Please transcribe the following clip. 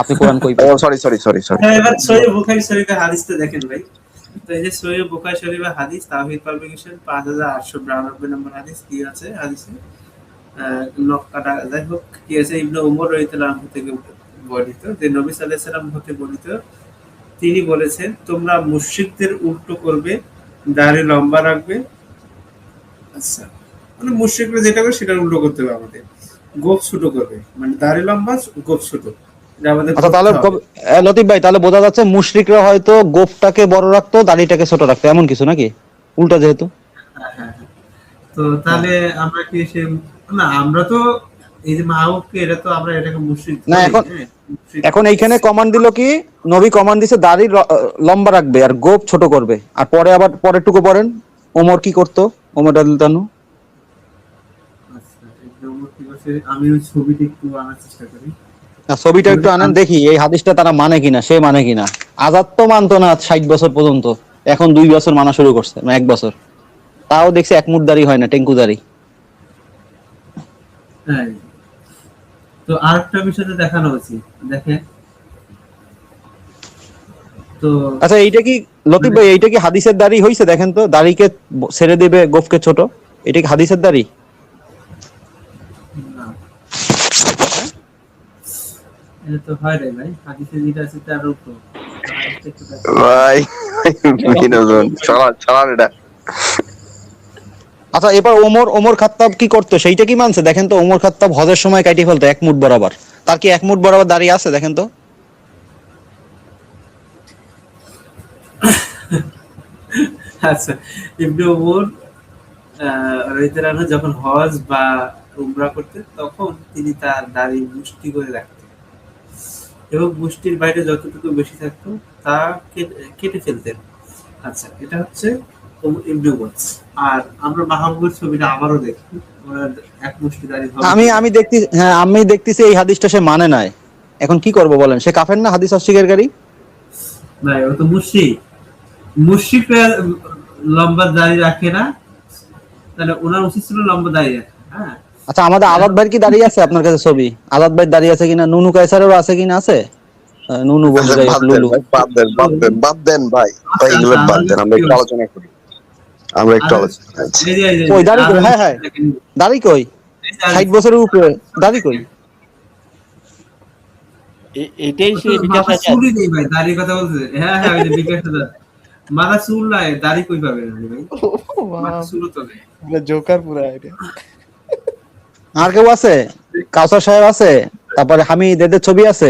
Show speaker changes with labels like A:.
A: আপনি কোরআন কই
B: ও
A: পাইছেন?
B: Sorry sorry sorry sorry.
C: হ্যাঁ, এবার সহিহ বুখারী শরীফের হাদিসটা দেখেন ভাই। তো এই যে সহিহ বুখারী শরীফের হাদিস তাওহীদ পাবলিকেশন 5892 নম্বর হাদিস কি আছে হাদিসে? নক্কাটা যাই হোক কি আছে ইবনে উমর রাদিয়াল্লাহু আনহু থেকে বর্ণিত যে নবী সাল্লাল্লাহু আলাইহি ওয়াসাল্লাম হতে বর্ণিত তিনি বলেছেন তোমরা মুশরিকদের উল্টো করবে, দাড়ি লম্বা রাখবে। আচ্ছা, মানে মুশরিকরা যেটা করে সেটা উল্টো করতে হবে আমাদের। গোঁফ ছোট করবে, মানে দাড়ি লম্বা, গোঁফ ছোট। এটা আমাদের
A: আচ্ছা
C: করতে
A: তাহলে
C: হবে।
A: লতিফ ভাই তাহলে বোঝা যাচ্ছে মুশরিকরা হয়তো গোফটাকে বড় রাখতো, দাড়িটাকে ছোট রাখতো, এমন কিছু নাকি? উল্টা যেহেতু।
C: হ্যাঁ, হ্যাঁ, হ্যাঁ। তো তাহলে আমরা কি সে না আমরা তো এই যে মাহবুবকে এটা তো আমরা এটাকে মুশরিক
A: না
C: ধরি,
A: এখন
C: হ্যাঁ? মুশরিক।
A: এখন এইখানে কমান্ড দিল কি, নবী কমান্ড দিছে দাড়ি লম্বা রাখবে আর গোফ ছোট করবে। আর পরে আবার পরেরটুকু পড়েন, ওমর কি করতো? ওমর রাদিয়াল্লাহু আনহু।
C: আচ্ছা, একদম কি বলছে আমি ওই ছবিটা একটু আনার চেষ্টা করি।
A: না ছবিটা একটু
C: ছবিটা
A: আনেন দেখি এই হাদিসটা তারা মানে কিনা, সে মানে কিনা। আজাদ তো মানতো না 60 বছর পর্যন্ত, এখন 2 বছর মানা শুরু করছে, মানে 1 বছর। তাও দেখছি এক মুঠ দাড়ি হয় না, টেঙ্কু দাড়ি।
C: হ্যাঁ, তো আরেকটা বিষয় তো দেখানো উচিত। দেখেন তো
A: আচ্ছা এইটা কি লতিফ
C: মানে
A: ভাই, এইটা কি হাদিসের দাড়ি হইছে? দেখেন তো, দাড়িকে ছেড়ে দিবে, গোফকে ছোট, এটা কি হাদিসের দাড়ি?
C: না, এটা তো হয় রে ভাই। হাদিসে যেটা আছে তার উপর। তো হাদিসটা একটু দেখেন।
B: ভাই বিনোদন চালান চালান এটা।
A: আচ্ছা এবার ওমর ওমর খাত্তাব কি করতো সেইটা কি মানছে? দেখেন তো, ওমর খাত্তাব হজের সময় কাটিয়ে ফেলতো এক মুঠ বরাবর। তার কি এক মুঠ বরাবর দাড়ি আছে? দেখেন তো।
C: আচ্ছা, ইবনে উমর রাদিয়াল্লাহু আনহু যখন হজ বা উমরা করতেন তখন তিনি তার দাড়ি মুষ্টি করে রাখতেন এবং মুষ্টির বাইরে যতটুকু বেশি থাকতো তা কেটে ফেলতেন। আচ্ছা, এটা হচ্ছে ইবনে উমর। আর আমরা মাহবুবের ছবিটা আবারও দেখি, ওনার এক মুষ্টি দাড়ি হবে
A: আমি
C: কিনা।
A: আমি দেখতে, হ্যাঁ আমি দেখতেছি এই হাদিসটা সে মানে নাই। এখন কি করব বলেন? সে কাফের না, হাদিস অস্বীকারী।
C: ভাই ও তো মুশরিক। মুশরিকরা লম্বা দাড়ি রাখে না, তাহলে ওনার উচিত ছিল লম্বা দাড়ি রাখা। হ্যাঁ,
A: আচ্ছা আমাদের আজাদ ভাইয়ের কি দাঁড়িয়ে আছে আপনার কাছে ছবি? আজাদ ভাই দাঁড়িয়ে আছে কিনা? নুনু কায়সারেরও আছে কিনা? আছে নুনু বলতে
B: আচ্ছা
A: যাই হোক,
B: বাদ দেন
A: লুলু।
B: ভাই, বাদ দেন বাদ দেন বাদ দেন ভাই। ভাই
C: আচ্ছা,
B: এগুলো
C: আচ্ছা,
B: বাদ
C: আরো
B: দেন, আমরা
C: কি
B: একটু
C: হয়েছে?
B: আলোচনা করি। আমরা একটু
C: আরো
B: আলোচনা আচ্ছা।
C: এই যে এই যে
A: কই দাড়ি
C: আরো
A: কই? হ্যাঁ হ্যাঁ,
C: দেখেন।
A: দাড়ি কই?
C: এই যে
A: 60 বছরের উপরে দাড়ি কই?
D: এটাই
C: ও তো
D: সেই বিকাশ
C: মাথা
D: আচার।
C: চুলই নেই ভাই, দাড়ির কথা বলছে। হ্যাঁ, হ্যাঁ, ওই যে বিকাশ দাদা। মাথা চুল নাই, দাড়ি কই পাবেন আপনি ভাই? মাথা চুলও তো নেই।
D: জোকার পুরা এটা।
A: আর কেউ আছে? কাউসার সাহেব আছে, তারপরে হামিদ, এদের ছবি আছে।